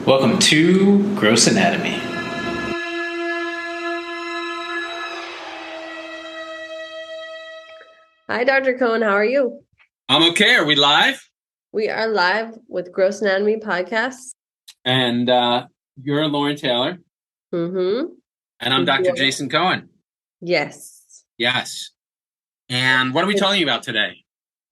Welcome to Gross Anatomy. Hi, Dr. Cohen. How are you? I'm okay. Are we live? We are live with Gross Anatomy Podcast. And you're Lauren Taylor. Mm-hmm. And I'm Dr. Jason Cohen. Yes. Yes. And what are we talking about today?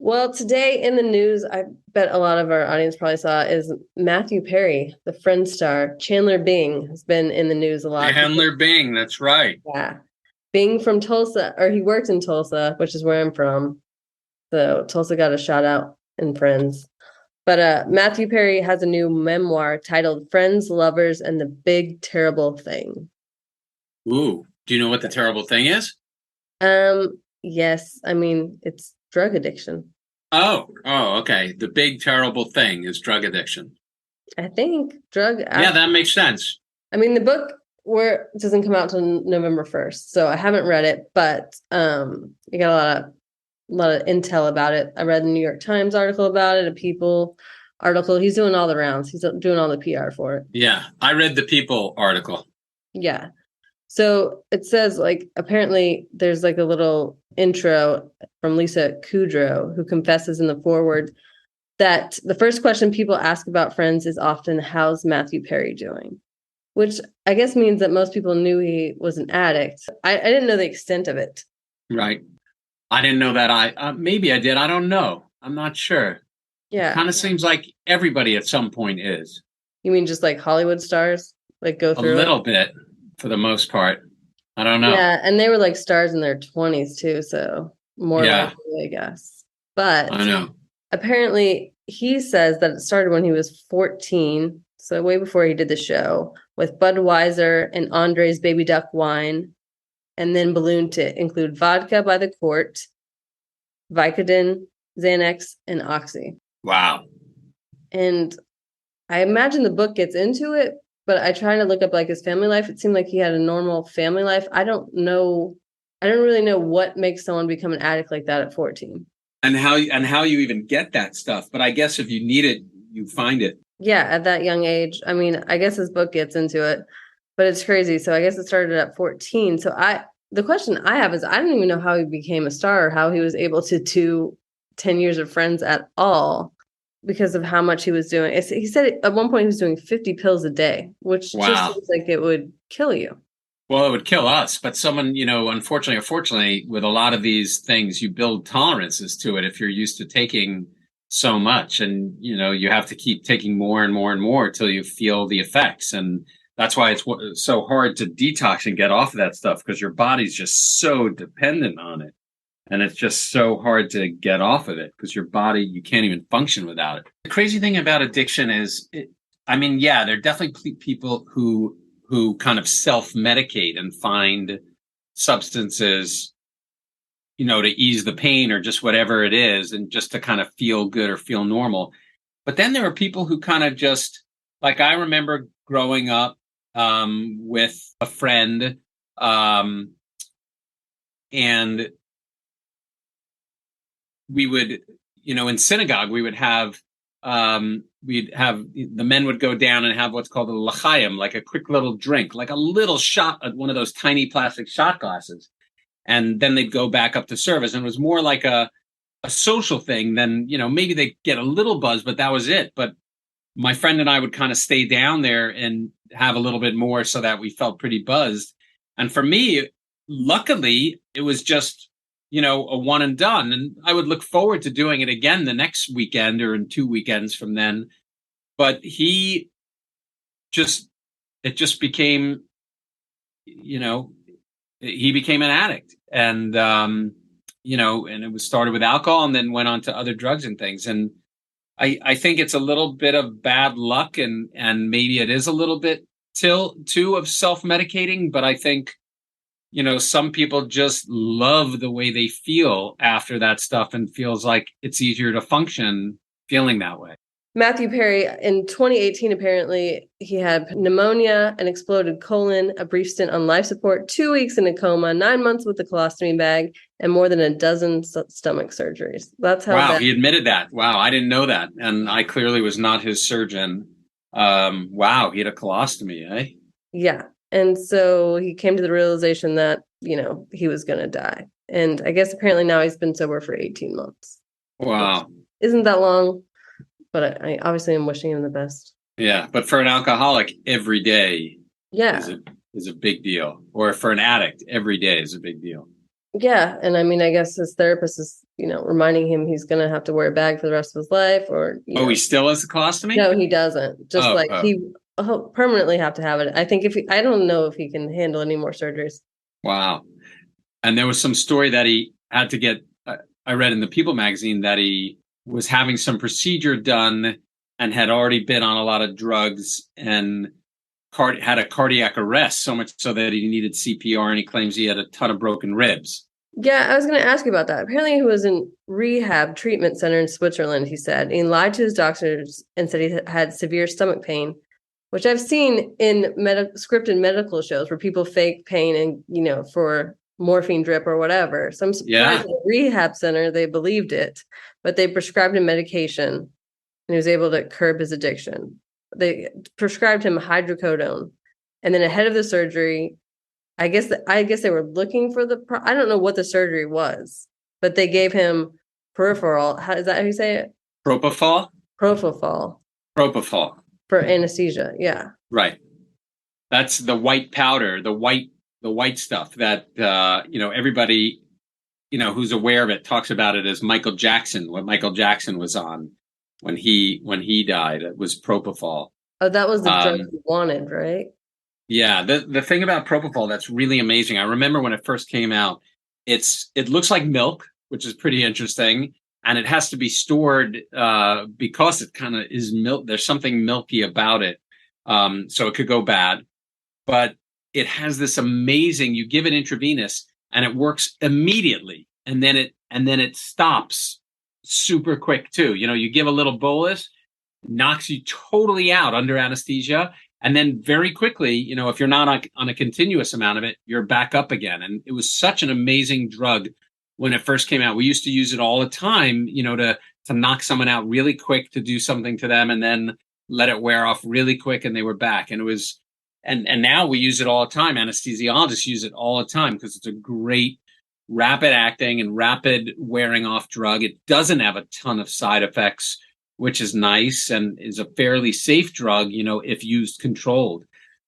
Well, today in the news, I bet a lot of our audience probably saw, is Matthew Perry, the Friends star. Chandler Bing has been in the news a lot. Chandler Bing, that's right. Yeah. Bing from Tulsa, or he worked in Tulsa, which is where I'm from. So Tulsa got a shout out in Friends. But Matthew Perry has a new memoir titled Friends, Lovers, and the Big Terrible Thing. Ooh, do you know what the terrible thing is? Yes. I mean, it's drug addiction. Oh, okay. The big terrible thing is drug addiction. I think Yeah, that makes sense. I mean, the book doesn't come out till November 1st, so I haven't read it, but you got a lot of intel about it. I read the New York Times article about it, a People article. He's doing all the rounds. He's doing all the PR for it. Yeah, I read the People article. Yeah. So it says, like, apparently there's like a little intro from Lisa Kudrow, who confesses in the foreword that the first question people ask about Friends is often, how's Matthew Perry doing? Which I guess means that most people knew he was an addict. I didn't know the extent of it. Right. I didn't know that. Maybe I did. I don't know. I'm not sure. Yeah. It kind of seems like everybody at some point is. You mean just like Hollywood stars, like go through a little bit for the most part. I don't know. Yeah, and they were like stars in their 20s too, so more likely, I guess. But I know. Apparently he says that it started when he was 14, so way before he did the show, with Budweiser and Andre's Baby Duck wine, and then ballooned to include vodka by the quart, Vicodin, Xanax, and Oxy. Wow. And I imagine the book gets into it, but I tried to look up like his family life. It seemed like he had a normal family life. I don't really know what makes someone become an addict like that at 14. And how you even get that stuff. But I guess if you need it, you find it. Yeah, at that young age. I mean, I guess his book gets into it, but it's crazy. So I guess it started at 14. So the question I have is, I don't even know how he became a star or how he was able to do 10 years of Friends at all, because of how much he was doing. He said at one point he was doing 50 pills a day, which just seems like it would kill you. Well, it would kill us. But someone, unfortunately or fortunately, with a lot of these things, you build tolerances to it if you're used to taking so much. And, you have to keep taking more and more and more till you feel the effects. And that's why it's so hard to detox and get off of that stuff, because your body's just so dependent on it. And it's just so hard to get off of it because your body, you can't even function without it. The crazy thing about addiction is, there are definitely people who kind of self-medicate and find substances, to ease the pain or just whatever it is, and just to kind of feel good or feel normal. But then there are people who kind of just, like, I remember growing up with a friend, and we would, in synagogue, we would have, the men would go down and have what's called a l'chaim, like a quick little drink, like a little shot at one of those tiny plastic shot glasses. And then they'd go back up to service. And it was more like a social thing than, maybe they get a little buzz, but that was it. But my friend and I would kind of stay down there and have a little bit more so that we felt pretty buzzed. And for me, luckily, it was just, a one and done. And I would look forward to doing it again the next weekend or in 2 weekends from then. But it just became, he became an addict. And, and it was started with alcohol and then went on to other drugs and things. And I think it's a little bit of bad luck, and maybe it is a little bit too of self-medicating, but I think, some people just love the way they feel after that stuff and feels like it's easier to function feeling that way. Matthew Perry, in 2018, apparently he had pneumonia, an exploded colon, a brief stint on life support, 2 weeks in a coma, 9 months with a colostomy bag, and more than a dozen stomach surgeries. That's how. Wow, he admitted that. Wow, I didn't know that. And I clearly was not his surgeon. Wow, he had a colostomy, eh? Yeah. And so he came to the realization that, he was going to die. And I guess apparently now he's been sober for 18 months. Wow. Isn't that long? But I obviously am wishing him the best. Yeah, but for an alcoholic, every day Yeah. is a big deal. Or for an addict, every day is a big deal. Yeah. And I mean, I guess his therapist is, reminding him he's going to have to wear a bag for the rest of his life or, He still has a colostomy? No, he doesn't. Just he permanently have to have it. I think I don't know if he can handle any more surgeries. Wow. And there was some story that he had to get, I read in the People magazine that he was having some procedure done and had already been on a lot of drugs and had a cardiac arrest, so much so that he needed CPR, and he claims he had a ton of broken ribs. Yeah, I was going to ask you about that. Apparently he was in rehab treatment center in Switzerland, he said. He lied to his doctors and said he had severe stomach pain, which I've seen in scripted medical shows where people fake pain and, for morphine drip or whatever. So I'm surprised in the rehab center, they believed it, but they prescribed him medication and he was able to curb his addiction. They prescribed him hydrocodone. And then ahead of the surgery, I guess they were looking for I don't know what the surgery was, but they gave him peripheral. Is that how you say it? Propofol? Propofol. For anesthesia. Yeah. Right. That's the white powder, the white stuff that, everybody, who's aware of it talks about it as Michael Jackson, what Michael Jackson was on when he died. It was propofol. Oh, that was the drug he wanted, right? Yeah, the thing about propofol that's really amazing. I remember when it first came out, it looks like milk, which is pretty interesting, and it has to be stored because it kind of is milk. There's something milky about it, so it could go bad. But it has this amazing. You give it intravenous, and it works immediately, and then it stops super quick too. You give a little bolus, knocks you totally out under anesthesia. And then very quickly, if you're not on a continuous amount of it, you're back up again. And it was such an amazing drug when it first came out. We used to use it all the time, to knock someone out really quick, to do something to them and then let it wear off really quick and they were back. And it was, and now we use it all the time. Anesthesiologists use it all the time because it's a great rapid acting and rapid wearing off drug. It doesn't have a ton of side effects, which is nice and is a fairly safe drug, if used controlled.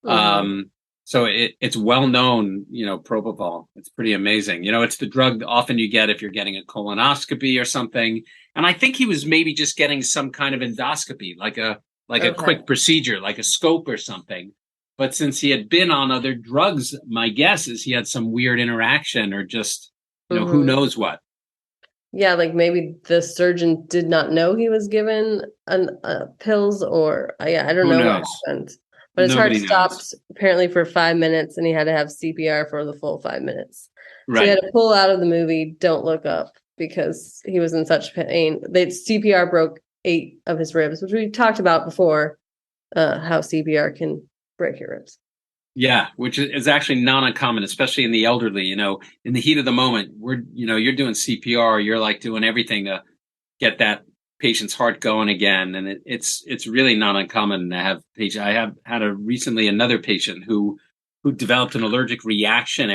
Mm-hmm. So it's well known, propofol. It's pretty amazing. It's the drug often you get if you're getting a colonoscopy or something. And I think he was maybe just getting some kind of endoscopy, like a quick procedure, like a scope or something. But since he had been on other drugs, my guess is he had some weird interaction or just, who knows what. Yeah, like maybe the surgeon did not know he was given pills or, I don't know what happened. But his heart stopped apparently for 5 minutes and he had to have CPR for the full 5 minutes. Right. So he had to pull out of the movie Don't Look Up because he was in such pain. CPR broke 8 of his ribs, which we talked about before, how CPR can break your ribs. Yeah, which is actually not uncommon, especially in the elderly. In the heat of the moment, you're doing CPR, you're like doing everything to get that patient's heart going again, and it's really not uncommon to have patients. I have had recently another patient who developed an allergic reaction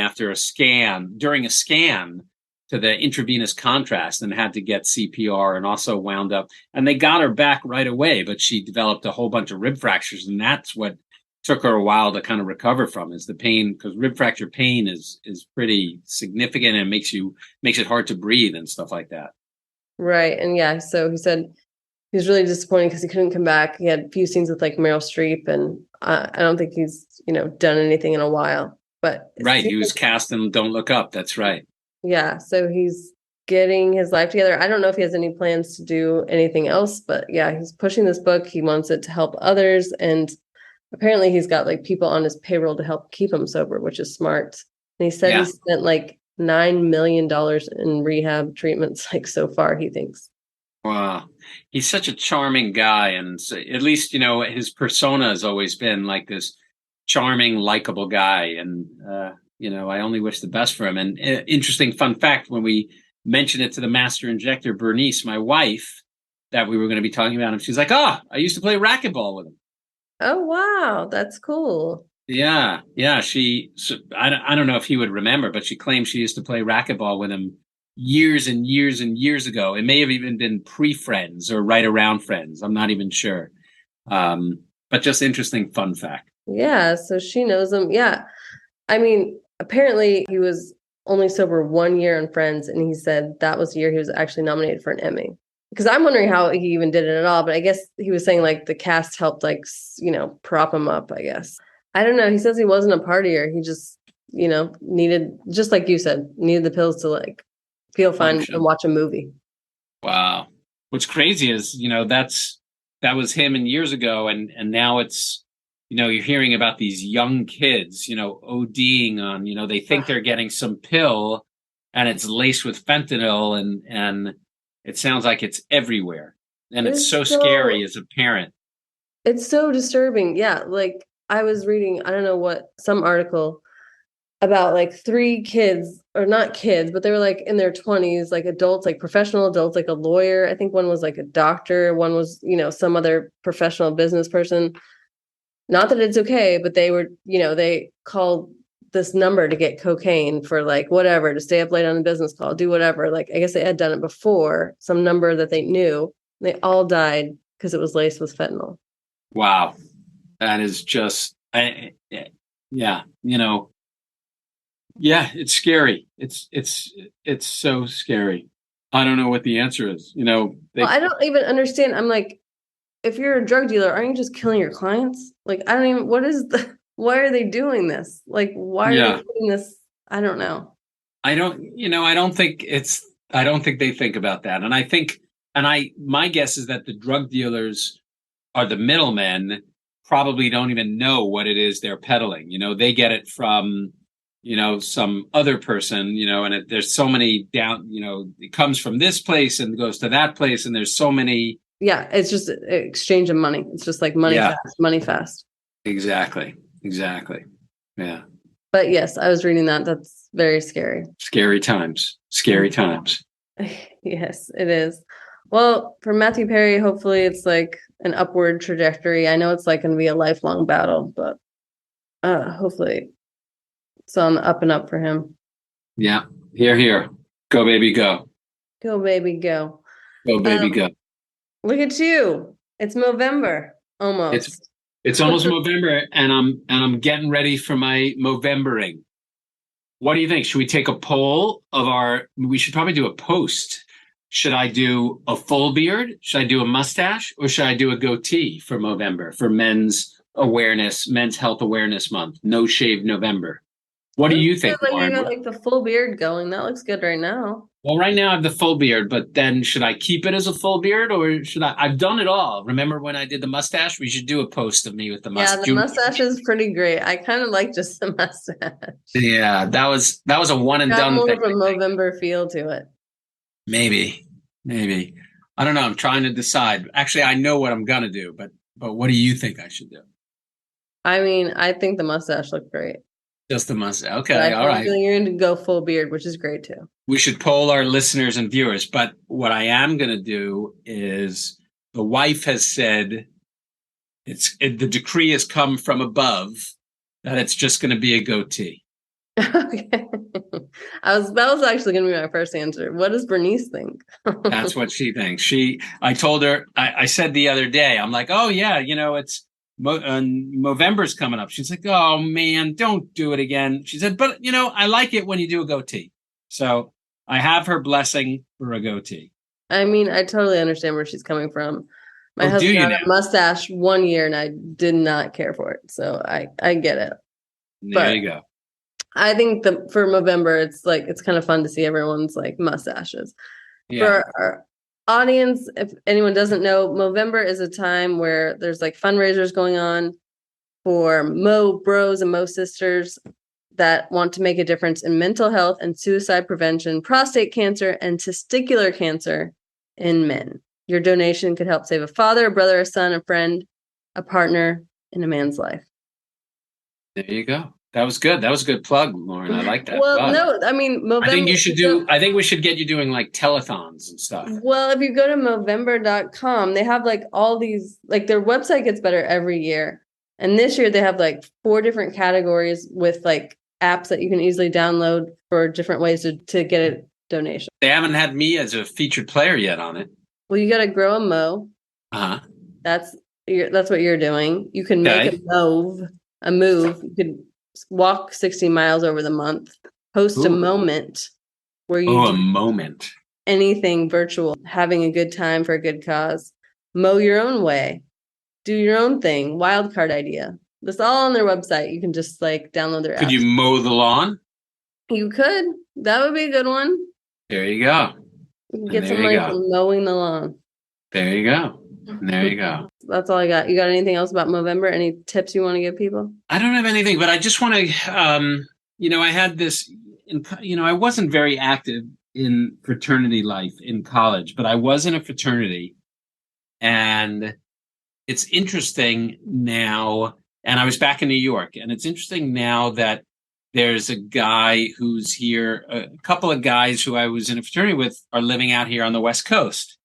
during a scan to the intravenous contrast and had to get CPR and also wound up, and they got her back right away, but she developed a whole bunch of rib fractures, and that's what took her a while to kind of recover from, is the pain, because rib fracture pain is pretty significant and makes it hard to breathe and stuff like that. Right. And yeah, so he said he was really disappointed because he couldn't come back. He had a few scenes with like Meryl Streep, and I don't think he's, done anything in a while, but right. He was cast in Don't Look Up. That's right. Yeah. So he's getting his life together. I don't know if he has any plans to do anything else, but yeah, he's pushing this book. He wants it to help others, and apparently he's got like people on his payroll to help keep him sober, which is smart. And he said he spent like $9 million in rehab treatments, like so far, he thinks. Wow. He's such a charming guy. And so, at least, his persona has always been like this charming, likable guy. And, I only wish the best for him. And interesting fun fact, when we mentioned it to the master injector, Bernice, my wife, that we were going to be talking about him, she's like, I used to play racquetball with him. Oh, wow. That's cool. Yeah, yeah. I don't know if he would remember, but she claims she used to play racquetball with him years and years and years ago. It may have even been pre-friends or right around friends. I'm not even sure. But just interesting fun fact. Yeah. So she knows him. Yeah. I mean, apparently he was only sober 1 year on Friends, and he said that was the year he was actually nominated for an Emmy. Because I'm wondering how he even did it at all, but I guess he was saying like the cast helped like prop him up, I guess. I don't know. He says he wasn't a partier. He just, needed, just like you said, needed the pills to like feel fine and Function. watch a movie. Wow. What's crazy is, that was him and years ago, and now it's, you're hearing about these young kids, ODing on, they think they're getting some pill and it's laced with fentanyl, and it sounds like it's everywhere. And it's so scary as a parent. It's so disturbing. Yeah, like I was reading, I don't know what, some article about like three kids, or not kids, but they were like in their 20s, like adults, like professional adults, like a lawyer. I think one was like a doctor, one was, some other professional business person. Not that it's okay, but they were, they called this number to get cocaine for like whatever, to stay up late on a business call, do whatever. Like, I guess they had done it before, some number that they knew. They all died because it was laced with fentanyl. Wow. That is just, yeah, yeah, it's scary. It's so scary. I don't know what the answer is. Well, I don't even understand. I'm like, if you're a drug dealer, aren't you just killing your clients? Like, I don't even, why are they doing this? Like, why are they doing this? I don't know. I don't think they think about that. And I think, my guess is that the drug dealers are the middlemen, probably don't even know what it is they're peddling. They get it from, some other person, and there's so many down, it comes from this place and goes to that place. And there's so many. Yeah. It's just an exchange of money. It's just like money fast, money fast. Exactly. Yeah. But yes, I was reading that. That's very scary. Scary times. Yes, it is. Well, for Matthew Perry, hopefully it's like an upward trajectory. I know it's like going to be a lifelong battle, but hopefully it's on the up and up for him. Yeah. Here. Go, baby, go. Go, baby, go. Go, baby, go. Look at you. It's Movember almost. It's almost Movember, and I'm getting ready for my Movembering. What do you think? Should we take a poll we should probably do a post. Should I do a full beard? Should I do a mustache? Or should I do a goatee for Movember, for men's health awareness month, No Shave November? What do you think, like Lauren? you got like the full beard going. That looks good right now. Well, right now I have the full beard, but then should I keep it as a full beard, or should I? I've done it all. Remember when I did the mustache? We should do a post of me with the mustache. Yeah, the mustache is pretty great. I kind of like just the mustache. Yeah, that was a one and done more thing. of a Movember feel to it. Maybe. I don't know. I'm trying to decide. Actually, I know what I'm gonna do, but what do you think I should do? I mean, I think the mustache looked great. Just the mustache. Okay, all right. You're going to go full beard, which is great too. We should poll our listeners and viewers. But what I am going to do is, the wife has said the decree has come from above that it's just going to be a goatee. Okay. That was actually going to be my first answer. What does Bernice think? That's what she thinks. I told her, I said the other day, I'm like, oh yeah, it's Movember's coming up. She's like, oh man, don't do it again. She said, but I like it when you do a goatee. So I have her blessing for a goatee. I mean, I totally understand where she's coming from. My husband had a mustache 1 year and I did not care for it. So I get it. There you go. I think for Movember, it's kind of fun to see everyone's like mustaches. Yeah. For our audience, if anyone doesn't know, Movember is a time where there's like fundraisers going on for Mo bros and Mo sisters that want to make a difference in mental health and suicide prevention, prostate cancer, and testicular cancer in men. Your donation could help save a father, a brother, a son, a friend, a partner in a man's life. There you go. That was good. That was a good plug, Lauren. I like that. Well, no, I mean, Movember. I think we should get you doing like telethons and stuff. Well, if you go to Movember.com, they have like all these, like their website gets better every year. And this year they have like 4 different categories with like apps that you can easily download for different ways to get a donation. They haven't had me as a featured player yet on it. Well, you got to grow a mo. Uh-huh. That's what you're doing. You can make Okay. a move. You could walk 60 miles over the month, host a Ooh. moment where you Oh, a do moment. anything virtual, having a good time for a good cause, mow your own way, do your own thing, wild card idea. That's all on their website. You can just like download their Could apps. you mow the lawn? You could. That would be a good one. There you go. You can And get there some you money go. from mowing the lawn. There you go. And there you go. That's all I got. You got anything else about Movember? Any tips you want to give people? I don't have anything, but I just want to, I had this, I wasn't very active in fraternity life in college, but I was in a fraternity. And it's interesting now, and I was back in New York, and it's interesting now that there's a guy who's here, a couple of guys who I was in a fraternity with are living out here on the West Coast.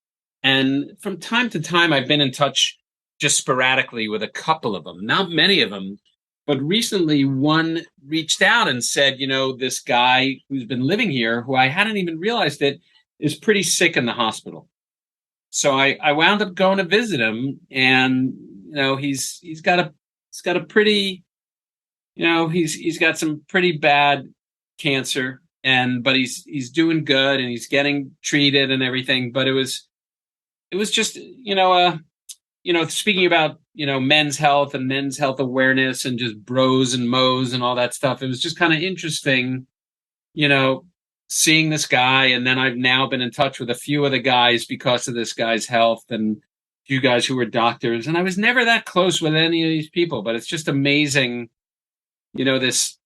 And from time to time, I've been in touch just sporadically with a couple of them, not many of them. But recently, one reached out and said, this guy who's been living here, who I hadn't even realized it, is pretty sick in the hospital. So I wound up going to visit him, and he's got a pretty, he's got some pretty bad cancer, but he's doing good and he's getting treated and everything. But it was just speaking about men's health and men's health awareness and just bros and mo's and all that stuff. It was just kind of interesting, seeing this guy. And then I've now been in touch with a few of the guys because of this guy's health, and a few guys who were doctors. And I was never that close with any of these people, but it's just amazing. This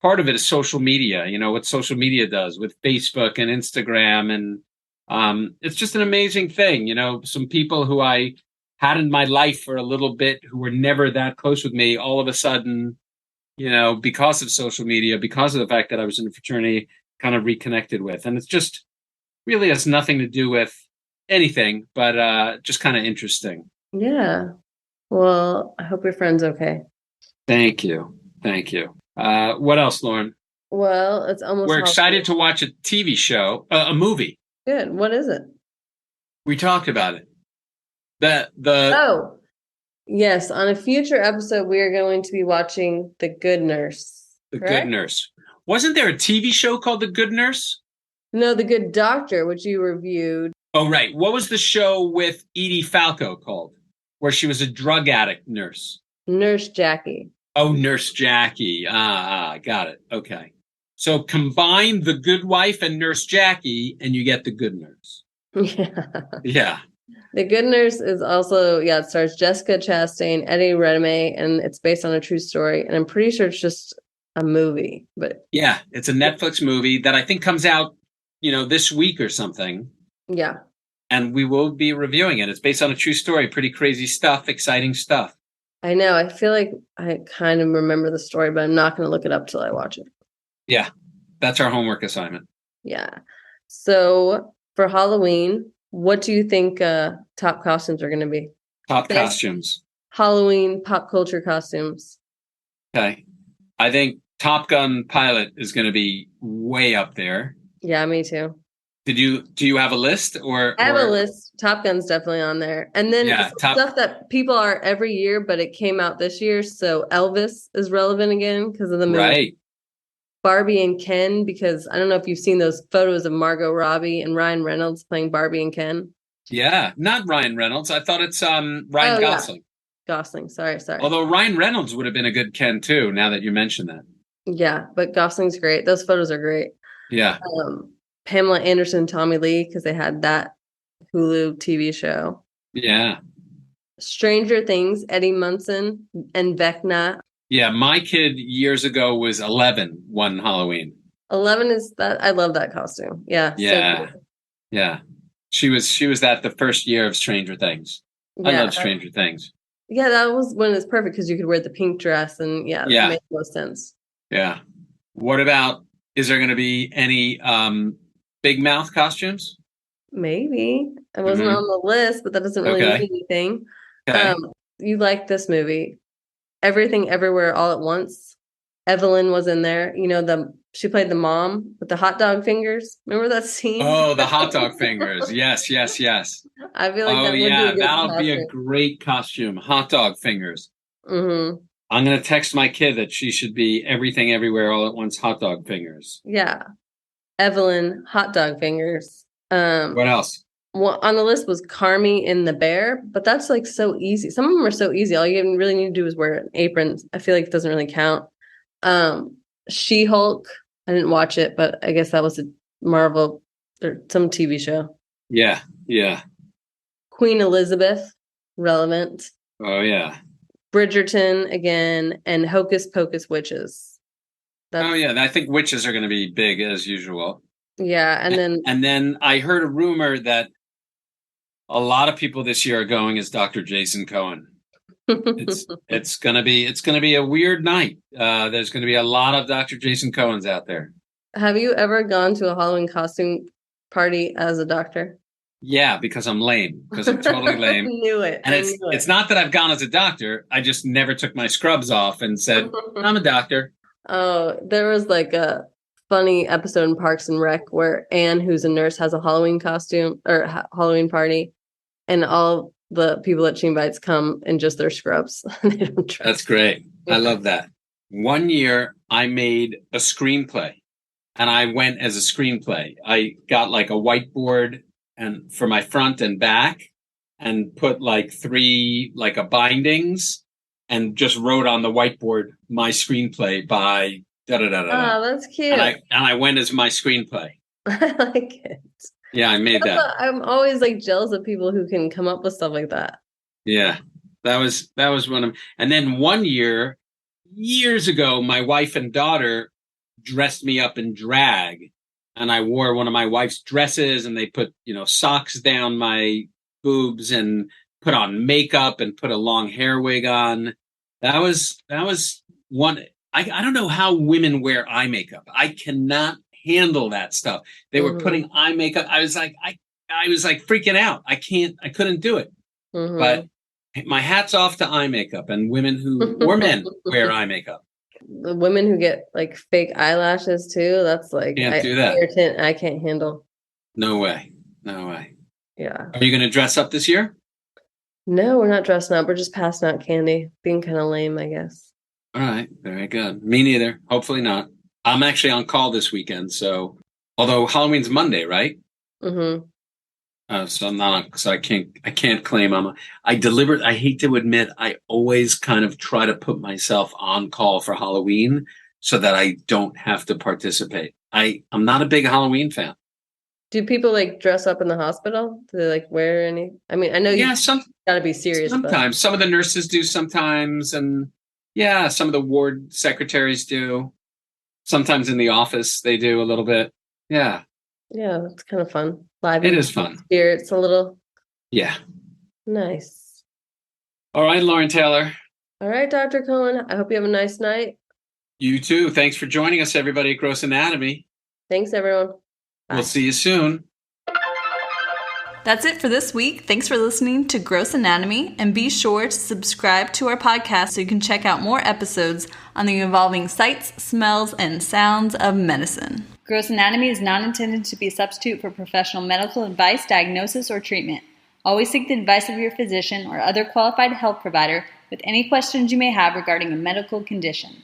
part of it is social media, what social media does with Facebook and Instagram. And it's just an amazing thing. Some people who I had in my life for a little bit who were never that close with me, all of a sudden, because of social media, because of the fact that I was in a fraternity, kind of reconnected with. And it's just really has nothing to do with anything, but just kind of interesting. Yeah. Well, I hope your friend's okay. Thank you. What else, Lauren? Well, it's almost. We're excited to watch a TV show, a movie. Good. What is it? We talked about it. Oh, yes. On a future episode, we are going to be watching The Good Nurse. The Good Nurse. Wasn't there a TV show called The Good Nurse? No, The Good Doctor, which you reviewed. Oh, right. What was the show with Edie Falco called, where she was a drug addict nurse? Nurse Jackie. Oh, Nurse Jackie. Got it. Okay. So combine The Good Wife and Nurse Jackie, and you get The Good Nurse. Yeah. Yeah. The Good Nurse is also, it stars Jessica Chastain, Eddie Redmayne, and it's based on a true story. And I'm pretty sure it's just a movie, but yeah, it's a Netflix movie that I think comes out, this week or something. Yeah. And we will be reviewing it. It's based on a true story. Pretty crazy stuff, exciting stuff. I know. I feel like I kind of remember the story, but I'm not going to look it up till I watch it. Yeah. That's our homework assignment. Yeah. So for Halloween, what do you think top costumes are going to be? Top costumes. Halloween pop culture costumes. Okay. I think Top Gun pilot is going to be way up there. Yeah, me too. Do you have a list or? I have a list. Top Gun's definitely on there. And then stuff that people are every year, but it came out this year. So Elvis is relevant again because of the movie. Right. Barbie and Ken, because I don't know if you've seen those photos of Margot Robbie and Ryan Reynolds playing Barbie and Ken. Yeah, not Ryan Reynolds. I thought it's Ryan Gosling. Yeah. Gosling, sorry. Although Ryan Reynolds would have been a good Ken too, now that you mention that. Yeah, but Gosling's great. Those photos are great. Yeah. Pamela Anderson, Tommy Lee, because they had that Hulu TV show. Yeah. Stranger Things, Eddie Munson and Vecna. Yeah, my kid years ago was 11 one Halloween. 11 is that. I love that costume. Yeah. Yeah. So cool. Yeah. She was that the first year of Stranger Things. Yeah, I love Stranger Things. Yeah, that was when it's perfect because you could wear the pink dress and it made most sense. Yeah. What about, is there going to be any big mouth costumes? Maybe. It wasn't on the list, but that doesn't really mean anything. Okay. You like this movie. Everything Everywhere All at Once. Evelyn was in there. She played the mom with the hot dog fingers. Remember that scene? Oh, the hot dog fingers. Yes, yes, yes. I feel like Oh, that would yeah, be a good that'll be a costume. great costume. Hot dog fingers. Mm-hmm. I'm going to text my kid that she should be Everything Everywhere All at Once hot dog fingers. Yeah. Evelyn, hot dog fingers. What else? Well, on the list was Carmi in The Bear, but that's like so easy. Some of them are so easy. All you really need to do is wear an apron. I feel like it doesn't really count. She-Hulk. I didn't watch it, but I guess that was a Marvel or some TV show. Yeah, yeah. Queen Elizabeth, relevant. Oh, yeah. Bridgerton again, and Hocus Pocus Witches. Oh, yeah. I think witches are going to be big as usual. Yeah, and then I heard a rumor that a lot of people this year are going as Dr. Jason Cohen. It's gonna be a weird night. There's gonna be a lot of Dr. Jason Cohens out there. Have you ever gone to a Halloween costume party as a doctor? Yeah, because I'm lame. Because I'm totally lame. I knew it. And it's not that I've gone as a doctor. I just never took my scrubs off and said, I'm a doctor. Oh, there was like a funny episode in Parks and Rec where Anne, who's a nurse, has a Halloween costume or Halloween party, and all the people that she invites come in just their scrubs. They don't dress. That's great. I love that. One year I made a screenplay and I went as a screenplay. I got like a whiteboard and for my front and back and put like 3 like a bindings and just wrote on the whiteboard my screenplay by da da da da. Oh, that's cute. And I went as my screenplay. I like it. Yeah, I made that. I'm always like jealous of people who can come up with stuff like that. Yeah, that was one of. And then one year, years ago, my wife and daughter dressed me up in drag, and I wore one of my wife's dresses, and they put socks down my boobs and put on makeup and put a long hair wig on. That was one. I don't know how women wear eye makeup. I cannot handle that stuff. They were putting eye makeup. I was like freaking out. I couldn't do it. But my hat's off to eye makeup and women or men wear eye makeup. The women who get like fake eyelashes too. That's like Can't do that. Irritant. I can't handle. No way. Yeah. Are you going to dress up this year? No, we're not dressing up. We're just passing out candy. Being kind of lame, I guess. All right. Very good. Me neither. Hopefully not. I'm actually on call this weekend. So, although Halloween's Monday, right? Mm-hmm. So I'm not. So I can't claim I hate to admit, I always kind of try to put myself on call for Halloween so that I don't have to participate. I'm not a big Halloween fan. Do people like dress up in the hospital? Do they like wear any? I mean, I know you got to be serious. Sometimes some of the nurses do sometimes. And yeah, some of the ward secretaries do. Sometimes in the office, they do a little bit. Yeah. Yeah, it's kind of fun. Live. It is fun. Spirits a little. Yeah. Nice. All right, Lauren Taylor. All right, Dr. Cohen. I hope you have a nice night. You too. Thanks for joining us, everybody, at Gross Anatomy. Thanks, everyone. Bye. We'll see you soon. That's it for this week. Thanks for listening to Gross Anatomy, and be sure to subscribe to our podcast so you can check out more episodes on the evolving sights, smells, and sounds of medicine. Gross Anatomy is not intended to be a substitute for professional medical advice, diagnosis, or treatment. Always seek the advice of your physician or other qualified health provider with any questions you may have regarding a medical condition.